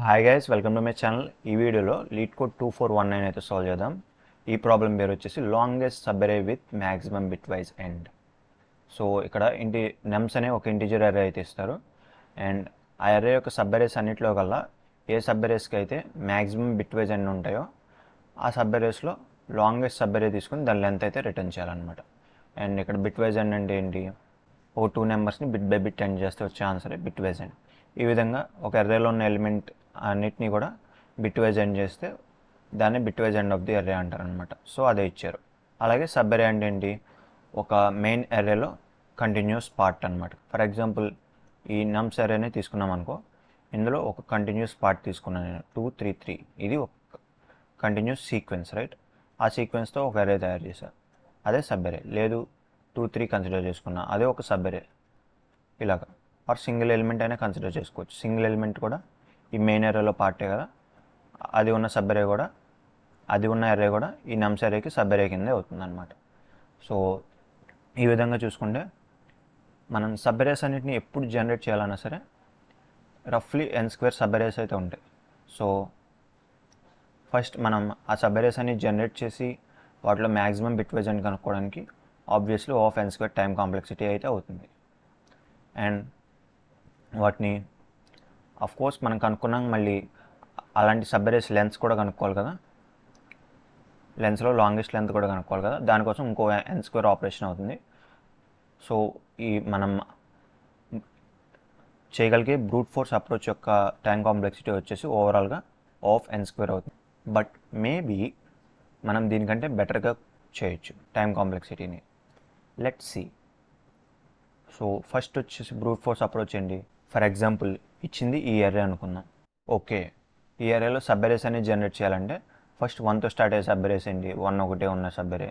Hi guys, welcome to my channel. ఈ వీడియోలో lead code 2419 అయితే సాల్వ్ చేద్దాం. ఈ ప్రాబ్లం పేరు వచ్చేసి లాంగెస్ట్ సబ్ అరే with maximum bit wise end. So ఇక్కడ నెమ్స్ అనే ఒక ఇంటిజర్ అరే అయితే ఇస్తారు. అండ్ ఆ అరే యొక్క సబ్ అరేస్ అన్నింటిలో కల్లా ఏ సబ్ అరేస్కి అయితే మ్యాక్సిమం బిట్ వైజ్ ఎండ్ ఉంటాయో ఆ సబ్ అరేస్లో లాంగెస్ట్ సబ్ అరే తీసుకుని దాని లెంత్ అయితే రిటర్న్ చేయాలన్నమాట. అండ్ ఇక్కడ బిట్ వైజ్ ఎండ్ అంటే ఏంటి? ఓ 2 నెంబర్స్ని బిట్ బై బిట్ ఎండ్ చేస్తే వచ్చే ఆన్సరే బిట్ వైజ్ ఎండ్. ఈ విధంగా ఒక అర్రేలో ఉన్న ఎలిమెంట్ అన్నిటినీ కూడా బిట్ వైజ్ ఎండ్ చేస్తే దాన్ని bit wise end of the array అంటారు అనమాట. సో అదే ఇచ్చారు. అలాగే సబ్ అర్రే అంటే ఏంటి? ఒక మెయిన్ అర్రేలో కంటిన్యూస్ పార్ట్ అనమాట. ఫర్ ఎగ్జాంపుల్ ఈ నమ్స్ అర్రేనే తీసుకున్నాం అనుకో, ఇందులో ఒక కంటిన్యూస్ పార్ట్ తీసుకున్నాను నేను 2 3 3. ఇది ఒక కంటిన్యూస్ సీక్వెన్స్, రైట్? ఆ సీక్వెన్స్తో ఒక అర్రే తయారు చేశాను, అదే సబ్ అర్రే. లేదు 2 3 కన్సిడర్ చేసుకున్నా, అదే ఒక సబ్ అర్రే. ఇలాగా ఆర్ సింగిల్ ఎలిమెంట్ అయినా కన్సిడర్ చేసుకోవచ్చు. సింగిల్ ఎలిమెంట్ కూడా ఈ మెయిన్ అర్రేలో పార్టే కదా, అది ఉన్న సబ్ అర్రే కూడా, అది ఉన్న అర్రే కూడా ఈ నమ్స్ అర్రేకి సబ్ అర్రే కిందే అవుతుంది అనమాట. సో ఈ విధంగా చూసుకుంటే మనం సబ్ అర్రేస్ అన్నిటిని ఎప్పుడు జనరేట్ చేయాలన్నా సరే రఫ్లీ n² సబ్ అర్రేస్ అయితే ఉంటాయి. సో ఫస్ట్ మనం ఆ సబ్ అర్రేస్ అన్ని జనరేట్ చేసి వాటిలో మ్యాక్సిమం బిట్ వైజ్ ఎండ్ కనుక్కోవడానికి ఆబ్వియస్లీ O(n²) టైం కాంప్లెక్సిటీ అయితే అవుతుంది. అండ్ వాటిని ఆఫ్ కోర్స్ మనం కనుక్కున్నాం, మళ్ళీ అలాంటి సబ్ అరేస్ లెంత్స్ కూడా కనుక్కోవాలి కదా, లెన్స్లో లాంగెస్ట్ లెంత్ కూడా కనుక్కోవాలి కదా, దానికోసం ఇంకో n² ఆపరేషన్ అవుతుంది. సో ఈ మనం చేయగలిగే బ్రూట్ ఫోర్స్ అప్రోచ్ యొక్క టైం కాంప్లెక్సిటీ వచ్చేసి ఓవరాల్గా O(n²) అవుతుంది. బట్ మేబీ మనం దీనికంటే బెటర్గా చేయొచ్చు టైం కాంప్లెక్సిటీని. Let's see. సో ఫస్ట్ వచ్చేసి బ్రూట్ ఫోర్స్ అప్రోచ్ ఏంటి? ఫర్ ఎగ్జాంపుల్ ఇచ్చింది ఈ అర్రే అనుకుందాం. ఓకే, ఈ అర్రేలో సబ్ అరేస్ అనేది జనరేట్ చేయాలంటే ఫస్ట్ 1తో స్టార్ట్ అయ్యే సబ్ అరేస్ ఏంటి? 1 ఒకటే ఉన్న సబ్ అరే,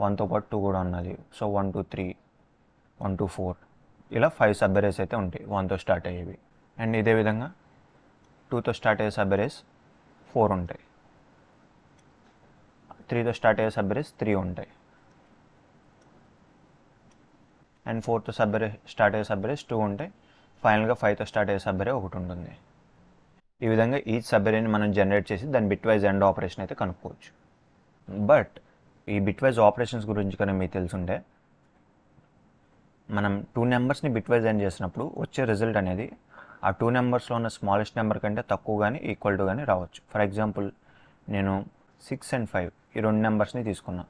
1తో పాటు 2 కూడా ఉన్నది. సో 1 2 3 1 2 4 ఇలా 5 సబ్ అరేస్ అయితే ఉంటాయి 1తో స్టార్ట్ అయ్యేవి. అండ్ ఇదే విధంగా 2తో స్టార్ట్ అయ్యే సబ్ అరేస్ 4 ఉంటాయి, 3తో స్టార్ట్ అయ్యే సబ్ అరేస్ 3 ఉంటాయి, అండ్ 4తో స్టార్ట్ అయ్యే సబ్ అరేస్ 2 ఉంటాయి. ఫైనల్గా 5తో స్టార్ట్ అయ్యే సబ్ అరే ఒకటి ఉంటుంది. ఈ విధంగా ఈచ్ సబ్ అరేని మనం జనరేట్ చేసి దాని బిట్ వైజ్ ఎండ్ ఆపరేషన్ అయితే కనుక్కోవచ్చు. బట్ ఈ బిట్ వైజ్ ఆపరేషన్స్ గురించి కనుక మీకు తెలుసుంటే, మనం 2 నెంబర్స్ని బిట్ వైజ్ ఎండ్ చేసినప్పుడు వచ్చే రిజల్ట్ అనేది ఆ 2 నెంబర్స్లో ఉన్న స్మాలెస్ట్ నెంబర్ కంటే తక్కువ కానీ ఈక్వల్ టు కానీ రావచ్చు. ఫర్ ఎగ్జాంపుల్ నేను 6 and 5 ఈ 2 నెంబర్స్ని తీసుకున్నా,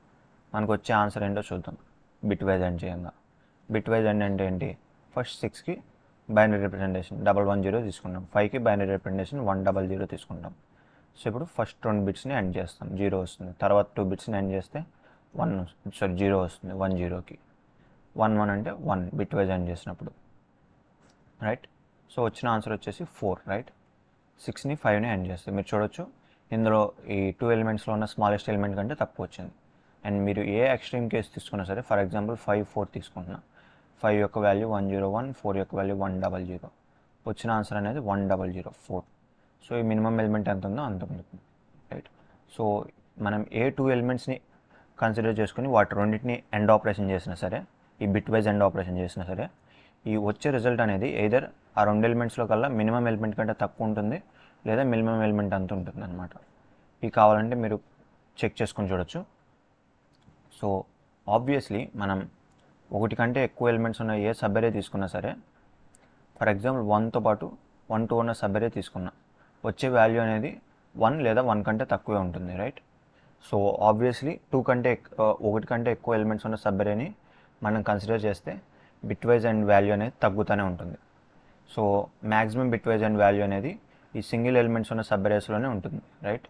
మనకు వచ్చే ఆన్సర్ ఏంటో చూద్దాం. బిట్ వైజ్ ఎండ్ చేయంగా బిట్ వైజ్ ఎండ్ అంటే ఏంటి? ఫస్ట్ 6కి బైనరీ రిప్రజెంటేషన్ 110 తీసుకుంటాం, 5కి బైనరీ రిప్రజెంటేషన్ 100 తీసుకుంటాం. సో ఇప్పుడు ఫస్ట్ 2 బిట్స్ని ఎండ్ చేస్తాం, 0 వస్తుంది. తర్వాత 2 బిట్స్ని ఎండ్ చేస్తే 0 వస్తుంది, 10కి 1 అంటే 1 బిట్ వైజ్ ఎండ్ చేసినప్పుడు, రైట్? సో వచ్చిన ఆన్సర్ వచ్చేసి 4, రైట్? 6ని 5ని ఎండ్ చేస్తే మీరు చూడొచ్చు ఇందులో ఈ 2 ఎలిమెంట్స్లో ఉన్న స్మాలెస్ట్ ఎలిమెంట్ కంటే తక్కువ వచ్చింది. అండ్ మీరు ఏ ఎక్స్ట్రీమ్ కేసు తీసుకున్నా సరే, ఫర్ ఎగ్జాంపుల్ 5 4 తీసుకుంటున్నా, 5 యొక్క వాల్యూ 101, 4 యొక్క వాల్యూ 100, వచ్చిన ఆన్సర్ అనేది 1004. సో ఈ మినిమం ఎలిమెంట్ ఎంత ఉందో అంత ఉంటుంది, రైట్? సో మనం ఏ 2 ఎలిమెంట్స్ని కన్సిడర్ చేసుకుని వాటి రెండింటిని ఎండ్ ఆపరేషన్ చేసినా సరే, ఈ బిట్ వైజ్ ఎండ్ ఆపరేషన్ చేసినా సరే, ఈ వచ్చే రిజల్ట్ అనేది ఎయిదర్ ఆ 2 ఎలిమెంట్స్లో కల్లా మినిమం ఎలిమెంట్ కంటే తక్కువ ఉంటుంది, లేదా మినిమం ఎలిమెంట్ అంత ఉంటుంది అనమాట. ఇవి కావాలంటే మీరు చెక్ చేసుకొని చూడొచ్చు. సో ఆబ్వియస్లీ మనం ఒకటి కంటే ఎక్కువ ఎలిమెంట్స్ ఉన్న ఏ సబ్ అరే తీసుకున్నా సరే, ఫర్ ఎగ్జాంపుల్ 1తో పాటు 1 2 ఉన్న సబ్ అరే తీసుకున్నా, వచ్చే వాల్యూ అనేది 1 లేదా 1 కంటే తక్కువే ఉంటుంది, రైట్? సో ఆబ్వియస్లీ ఒకటి కంటే ఎక్కువ ఎలిమెంట్స్ ఉన్న సబ్ అరేని మనం కన్సిడర్ చేస్తే బిట్ వైజ్ అండ్ వాల్యూ అనేది తగ్గుతూనే ఉంటుంది. So maximum bitwise and value అనేది ఈ సింగిల్ ఎలిమెంట్స్ ఉన్న సబ్ అరేస్లోనే ఉంటుంది, రైట్?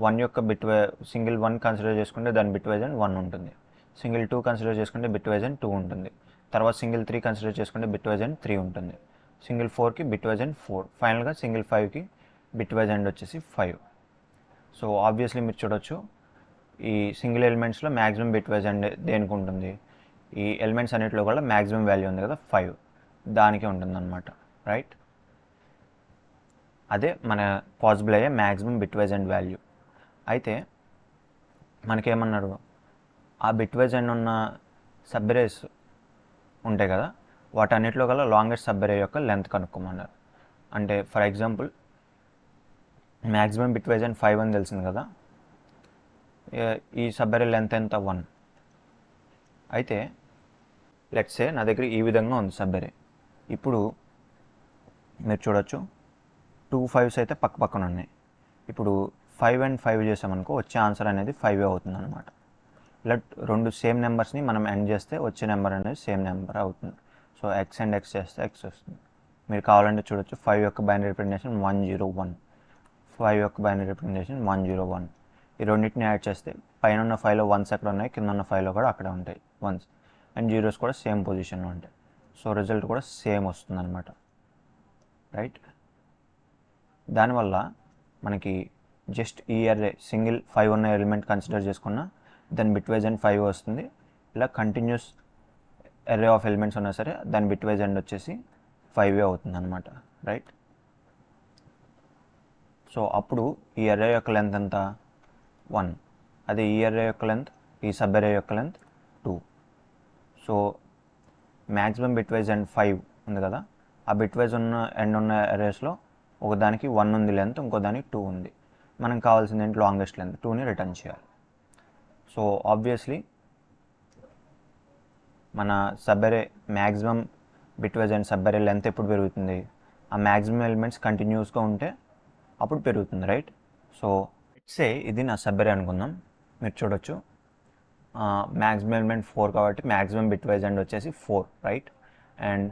1 యొక్క సింగిల్ 1 కన్సిడర్ చేసుకుంటే దాని బిట్ వైజ్ అండ్ 1 ఉంటుంది, సింగిల్ 2 కన్సిడర్ చేసుకుంటే బిట్ వైజ్ అండ్ 2 ఉంటుంది, తర్వాత సింగిల్ 3 కన్సిడర్ చేసుకుంటే బిట్ వైజ్ అండ్ 3 ఉంటుంది, సింగిల్ 4కి బిట్ వైజ్ అండ్ 4, ఫైనల్గా సింగిల్ 5కి బిట్ వైజ్ అండ్ వచ్చేసి 5. సో ఆబ్వియస్లీ మీరు చూడొచ్చు ఈ సింగిల్ ఎలిమెంట్స్లో మ్యాక్సిమం బిట్ వైజ్ అండ్ దేనికి ఉంటుంది? ఈ ఎలిమెంట్స్ అన్నింటిలో కూడా మ్యాక్సిమం వాల్యూ ఉంది కదా 5, దానికి ఉంటుంది అనమాట, రైట్? అదే మన పాసిబుల్ అయ్యే maximum bitwise and value. అయితే మనకేమన్నారు? ఆ బిట్ వైజ్ ఎండ్ ఉన్న సబ్ అరేస్ ఉంటాయి కదా, వాటన్నిటిలో కల్లా లాంగెస్ట్ సబ్ అరే యొక్క లెంత్ కనుక్కోమన్నారు. అంటే for example maximum bitwise and 5 అని తెలిసింది కదా. ఈ సబ్ అరే లెంత్ ఎంత 1. అయితే లెట్స్ సే నా దగ్గర ఈ విధంగా ఉంది సబ్ అరే. ఇప్పుడు మీరు చూడొచ్చు 2 5s అయితే పక్క పక్కన ఉన్నాయి. ఇప్పుడు 5 and 5 చేసామనుకో వచ్చే ఆన్సర్ అనేది 5 అవుతుంది అనమాట. ఇలా రెండు సేమ్ నెంబర్స్ని మనం ఎండ్ చేస్తే వచ్చే నెంబర్ అనేది సేమ్ నెంబర్ అవుతుంది. సో ఎక్స్ అండ్ ఎక్స్ చేస్తే ఎక్స్ వస్తుంది. మీరు కావాలంటే చూడొచ్చు 5 యొక్క బైనరీ రిప్రజెంటేషన్ 101, 5 యొక్క బైనరీ రిప్రజెంటేషన్ 101. ఈ రెండింటిని యాడ్ చేస్తే పైన ఉన్న 5లో 1s ఎక్కడ ఉన్నాయి, కింద ఉన్న 5లో కూడా అక్కడే ఉంటాయి 1s, అండ్ 0s కూడా సేమ్ పొజిషన్లో ఉంటాయి. సో రిజల్ట్ కూడా సేమ్ వస్తుంది అనమాట, రైట్. దానివల్ల మనకి జస్ట్ ఈ అర్రే సింగిల్ 5 ఉన్న ఎలిమెంట్ కన్సిడర్ చేసుకున్న దాని బిట్వైజ్ అండ్ 5 వస్తుంది. ఇలా కంటిన్యూస్ అర్రే ఆఫ్ ఎలిమెంట్స్ ఉన్నా సరే దాని బిట్వైజ్ అండ్ వచ్చేసి 5 అవుతుంది అనమాట, రైట్. సో అప్పుడు ఈ అర్రే యొక్క లెంత్ ఎంత 1. అదే ఈ అర్రే యొక్క లెంత్, ఈ సబ్ అర్రే యొక్క length 2. So maximum bitwise and 5 ఉంది కదా, ఆ బిట్వైజ్ ఉన్న ఎండ్ ఉన్న అర్రేస్లో ఒకదానికి 1 ఉంది లెంత్, ఇంకో దానికి 2 ఉంది. మనకు కావాల్సింది ఏంటి, లాంగెస్ట్ లెంత్ 2ని రిటర్న్ చేయాలి. సో ఆబ్వియస్లీ మన సబ్ అరే మ్యాక్సిమం బిట్వైజ్ అండ్ సబ్ అరే లెంత్ ఎప్పుడు పెరుగుతుంది, ఆ మ్యాక్సిమం ఎలిమెంట్స్ కంటిన్యూస్గా ఉంటే అప్పుడు పెరుగుతుంది, రైట్. సో సే ఇది నా సబ్ అరే అనుకుందాం. మీరు చూడొచ్చు మ్యాక్సిమం ఎలిమెంట్ 4 కాబట్టి మ్యాక్సిమం బిట్వైజ్ అండ్ వచ్చేసి 4, రైట్. అండ్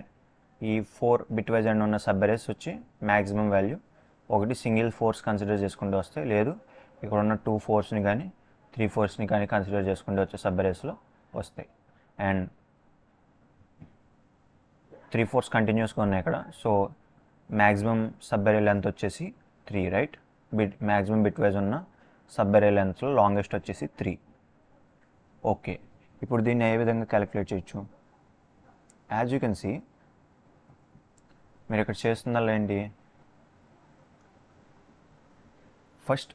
ఈ 4 బిట్వైజ్ అండ్ ఉన్న సబ్ అరేస్ వచ్చి మ్యాక్సిమం వాల్యూ ఒకటి సింగిల్ 4s కన్సిడర్ చేసుకుంటూ వస్తాయి, లేదు ఇక్కడ ఉన్న 2 4స్ని కానీ 3 4స్ని కానీ కన్సిడర్ చేసుకుంటూ వచ్చే సబ్ అరేస్లో వస్తాయి. అండ్ 3 4s కంటిన్యూస్గా ఉన్నాయి ఇక్కడ. సో మ్యాక్సిమం సబ్ అరే లెంత్ వచ్చేసి 3, రైట్. మ్యాక్సిమం బిట్వైజ్ ఉన్న సబ్ అరే లెంత్లో లాంగెస్ట్ వచ్చేసి 3. ఓకే, ఇప్పుడు దీన్ని ఏ విధంగా క్యాలిక్యులేట్ చేయొచ్చు. యాజ్ యూ కెన్ సీ, మీరు ఇక్కడ చేస్తుందల్లా ఏంటి, ఫస్ట్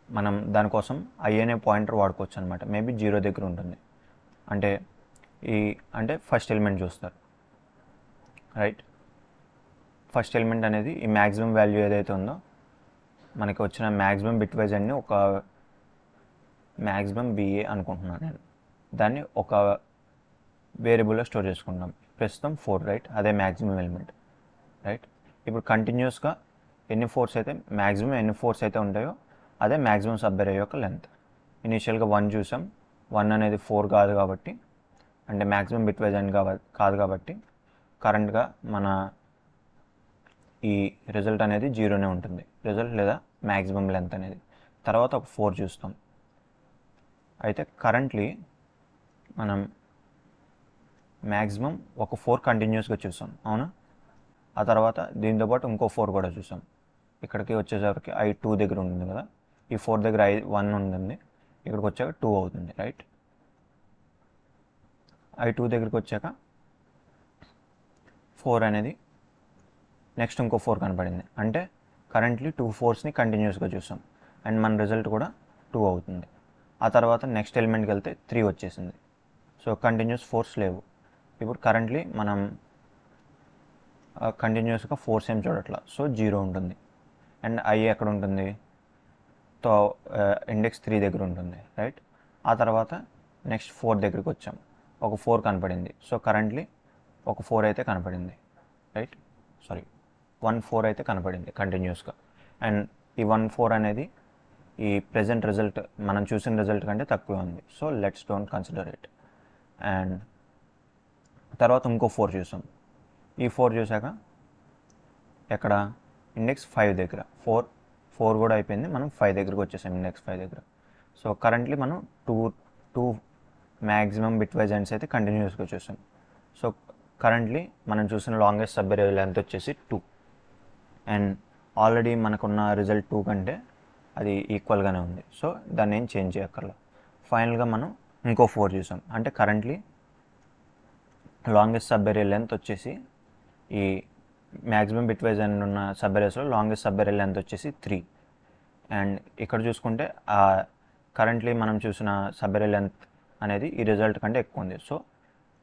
మనం దానికోసం ఐ అనే పాయింటర్ వాడుకోవచ్చు అనమాట. మేబీ 0 దగ్గర ఉంటుంది, అంటే ఫస్ట్ ఎలిమెంట్ చూస్తారు, రైట్. ఫస్ట్ ఎలిమెంట్ అనేది ఈ మ్యాక్సిమం వాల్యూ ఏదైతే ఉందో మనకి వచ్చిన మ్యాక్సిమం బిట్వైజ్ అన్ని ఒక మ్యాక్సిమం బిఏ అనుకుంటున్నాను నేను. దాన్ని ఒక వేరియబుల్లో స్టోర్ చేసుకుంటాం. ప్రస్తుతం 4, రైట్. అదే మ్యాక్సిమం ఎలిమెంట్, రైట్. ఇప్పుడు కంటిన్యూస్గా ఎన్ని 4s అయితే మ్యాక్సిమం ఎన్ని 4s అయితే ఉంటాయో అదే మ్యాక్సిమం సబ్ అరే యొక్క లెంత్. ఇనీషియల్గా 1 చూసాం, 1 అనేది 4 కాదు కాబట్టి, అంటే మ్యాక్సిమం బిట్వైజ్ అండ్ కాదు కాబట్టి కరెంట్గా మన ఈ రిజల్ట్ అనేది 0నే ఉంటుంది, రిజల్ట్ లేదా మ్యాక్సిమం లెంత్ అనేది. తర్వాత ఒక 4 చూస్తాం. అయితే కరెంట్లీ మనం మ్యాక్సిమం ఒక 4 కంటిన్యూస్గా చూసాం, అవునా. ఆ తర్వాత దీంతోపాటు ఇంకో 4 కూడా చూసాం. ఇక్కడికి వచ్చేసరికి I2 దగ్గర ఉంటుంది కదా, ఈ 4 దగ్గర I1 ఉంటుంది, ఇక్కడికి వచ్చాక 2 అవుతుంది, రైట్. I2 దగ్గరికి వచ్చాక 4 అనేది నెక్స్ట్ ఇంకో 4 కనపడింది, అంటే కరెంట్లీ 2 4స్ని కంటిన్యూస్గా చూసాం, అండ్ మన రిజల్ట్ కూడా 2 అవుతుంది. ఆ తర్వాత నెక్స్ట్ ఎలిమెంట్కి వెళ్తే 3 వచ్చేసింది. సో కంటిన్యూస్ 4s లేవు. ఇప్పుడు కరెంట్లీ మనం కంటిన్యూస్గా 4s ఏం చూడట్లా, సో 0 ఉంటుంది. అండ్ ఐ ఎక్కడ ఉంటుంది, తో ఇండెక్స్ 3 దగ్గర ఉంటుంది, రైట్. ఆ తర్వాత నెక్స్ట్ 4 దగ్గరికి వచ్చాం, ఒక 4 కనపడింది. సో కరెంట్లీ ఒక 4 అయితే కనపడింది, రైట్. 1 4 అయితే కనపడింది కంటిన్యూస్గా. అండ్ ఈ 1 4 అనేది ఈ ప్రెజెంట్ రిజల్ట్ మనం చూసిన రిజల్ట్ కంటే తక్కువ ఉంది. So let's don't consider it. And తర్వాత ఇంకో 4 చూసాం. ఈ 4 చూసాక ఎక్కడ, ఇండెక్స్ 5 దగ్గర 4 కూడా అయిపోయింది, మనం 5 దగ్గరికి వచ్చేసాం, ఇండెక్స్ 5 దగ్గర. సో కరెంట్లీ మనం 2 మ్యాక్సిమం బిట్వైజ్ ఎండ్స్ అయితే కంటిన్యూస్గా చూసాం. సో కరెంట్లీ మనం చూసిన లాంగెస్ట్ సబ్ అరే లెంత్ వచ్చేసి 2. అండ్ ఆల్రెడీ మనకున్న రిజల్ట్ 2 కంటే అది ఈక్వల్గానే ఉంది. సో దాన్ని ఏం చేంజ్ చేయక్కర్లేదు. ఫైనల్గా మనం ఇంకో 4 చూసాం, అంటే కరెంట్లీ లాంగెస్ట్ సబ్ అరే లెంత్ వచ్చేసి ఈ మ్యాక్సిమం బిట్వైజ్ అండ్ ఉన్న సబ్ అరేస్లో లాంగెస్ట్ సబ్ అరే లెంత్ వచ్చేసి 3. అండ్ ఇక్కడ చూసుకుంటే కరెంట్లీ మనం చూసిన సబ్ అరే లెంత్ అనేది ఈ రిజల్ట్ కంటే ఎక్కువ ఉంది. సో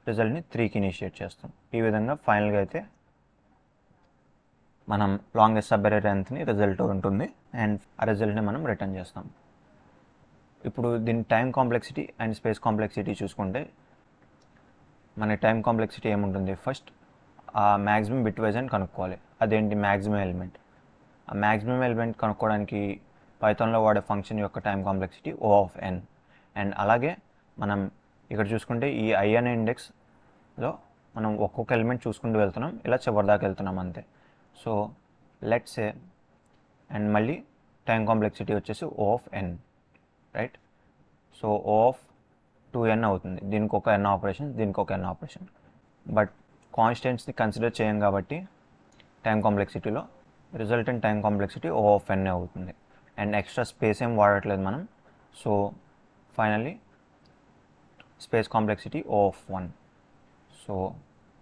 రిజల్ట్ని 3కి ఇనిషియేట్ చేస్తాం. ఈ విధంగా ఫైనల్గా అయితే మనం లాంగెస్ట్ సబ్ అరే లెంత్ని రిజల్ట్ ఉంటుంది అండ్ ఆ రిజల్ట్ని మనం రిటర్న్ చేస్తాం. ఇప్పుడు దీని time complexity and space complexity చూసుకుంటే మన టైం కాంప్లెక్సిటీ ఏముంటుంది, ఫస్ట్ ఆ మ్యాక్సిమం బిట్ వైజ్ అని కనుక్కోవాలి. అదేంటి మ్యాక్సిమం ఎలిమెంట్. ఆ మ్యాక్సిమం ఎలిమెంట్ కనుక్కోవడానికి పైథాన్లో వాడే ఫంక్షన్ యొక్క time complexity O of n. And అలాగే మనం ఇక్కడ చూసుకుంటే ఈ I అనే ఇండెక్స్లో మనం ఒక్కొక్క ఎలిమెంట్ చూసుకుంటూ వెళ్తున్నాం, ఇలా చివరిదాకా వెళ్తున్నాం అంతే. సో లెట్స్ సే అండ్ మళ్ళీ టైం కాంప్లెక్సిటీ వచ్చేసి O of n, right. So O of 2n అవుతుంది. దీనికి ఒక n ఆపరేషన్, దీనికి ఒక n ఆపరేషన్. బట్ కాన్స్టెంట్స్ని కన్సిడర్ చేయం కాబట్టి టైం కాంప్లెక్సిటీలో resultant time complexity O of n అవుతుంది. అండ్ ఎక్స్ట్రా స్పేస్ ఏం వాడట్లేదు మనం. So finally space complexity O of 1. So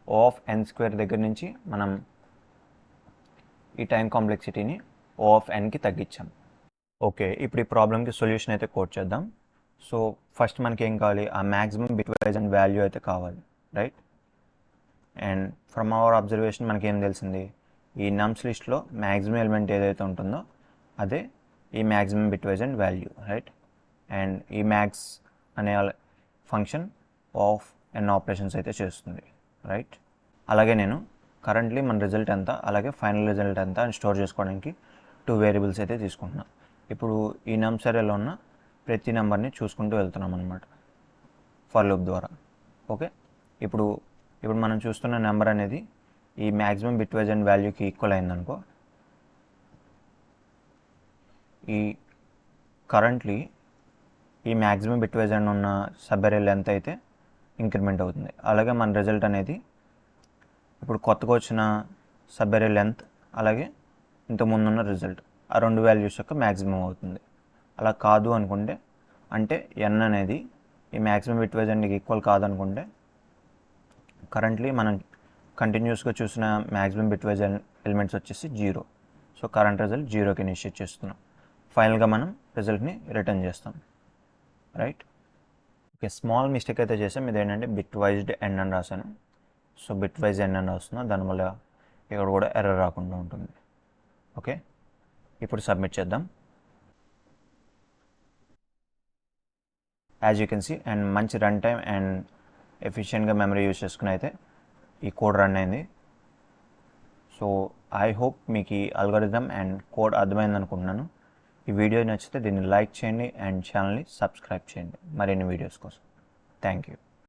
O of n² దగ్గర నుంచి మనం ఈ టైం కాంప్లెక్సిటీని O ఆఫ్ nకి తగ్గించాం. ఓకే, ఇప్పుడు ఈ ప్రాబ్లమ్కి సొల్యూషన్ అయితే కోట్ చేద్దాం. సో ఫస్ట్ మనకి ఏం కావాలి, ఆ maximum bitwise and value అయితే కావాలి, right. And from our observation మనకి ఏం తెలిసింది, ఈ నమ్స్ లిస్ట్లో మ్యాక్సిమం ఎలిమెంట్ ఏదైతే ఉంటుందో అదే ఈ maximum bitwise and value, right. And ఈ మ్యాక్స్ అనే ఫంక్షన్ ఆఫ్ n ఆపరేషన్స్ అయితే చేస్తుంది, రైట్. అలాగే నేను కరెంట్లీ మన రిజల్ట్ ఎంత, అలాగే ఫైనల్ రిజల్ట్ ఎంత అని స్టోర్ చేసుకోవడానికి 2 వేరియబుల్స్ అయితే తీసుకుంటున్నాను. ఇప్పుడు ఈ నమ్స్ అరేలో ఉన్న ప్రతి నెంబర్ని చూసుకుంటూ వెళ్తున్నాం అనమాట ఫర్ లూప్ ద్వారా. ఓకే, ఇప్పుడు మనం చూస్తున్న నెంబర్ అనేది ఈ మ్యాక్సిమం బిట్ వైజ్ అండ్ వాల్యూకి ఈక్వల్ అయిందనుకో, ఈ కరెంట్లీ ఈ మ్యాక్సిమం బిట్ వైజ్ అండ్ ఉన్న సబ్ అరే లెంత్ అయితే ఇంక్రిమెంట్ అవుతుంది. అలాగే మన రిజల్ట్ అనేది ఇప్పుడు కొత్తగా వచ్చిన సబ్ అరే లెంత్ అలాగే ఇంతకుముందున్న రిజల్ట్ ఆ 2 వాల్యూస్ యొక్క మ్యాక్సిమం అవుతుంది. అలా కాదు అనుకుంటే, అంటే n అనేది ఈ మ్యాక్సిమం బిట్ వైజ్ అండ్కి ఈక్వల్ కాదనుకుంటే కరెంట్లీ మనం కంటిన్యూస్గా చూసిన మ్యాక్సిమం బిట్ వైజ్ ఎలిమెంట్స్ వచ్చేసి 0. సో కరెంట్ రిజల్ట్ 0కి ఇనిషియేట్ చేస్తున్నాం. ఫైనల్గా మనం రిజల్ట్ని రిటర్న్ చేస్తాం, రైట్. ఓకే, స్మాల్ మిస్టేక్ అయితే చేసాం. ఇదేంటంటే బిట్ వైజ్డ్ n అని రాశాను. సో బిట్ వైజ్ n అని వస్తున్నా, దానివల్ల ఇక్కడ కూడా ఎర్రర్ రాకుండా ఉంటుంది. ఓకే, ఇప్పుడు సబ్మిట్ చేద్దాం. As you can see and మంచి రన్ టైం అండ్ ఎఫిషియెంట్గా మెమరీ యూజ్ చేసుకుని అయితే ఈ కోడ్ రన్ అయింది. సో ఐ హోప్ మీకు ఈ అల్గోరిథం అండ్ కోడ్ అర్థమైంది అనుకుంటున్నాను. ఈ వీడియో నచ్చితే దీన్ని లైక్ చేయండి అండ్ ఛానల్ని సబ్స్క్రైబ్ చేయండి మరిన్ని వీడియోస్ కోసం. Thank you.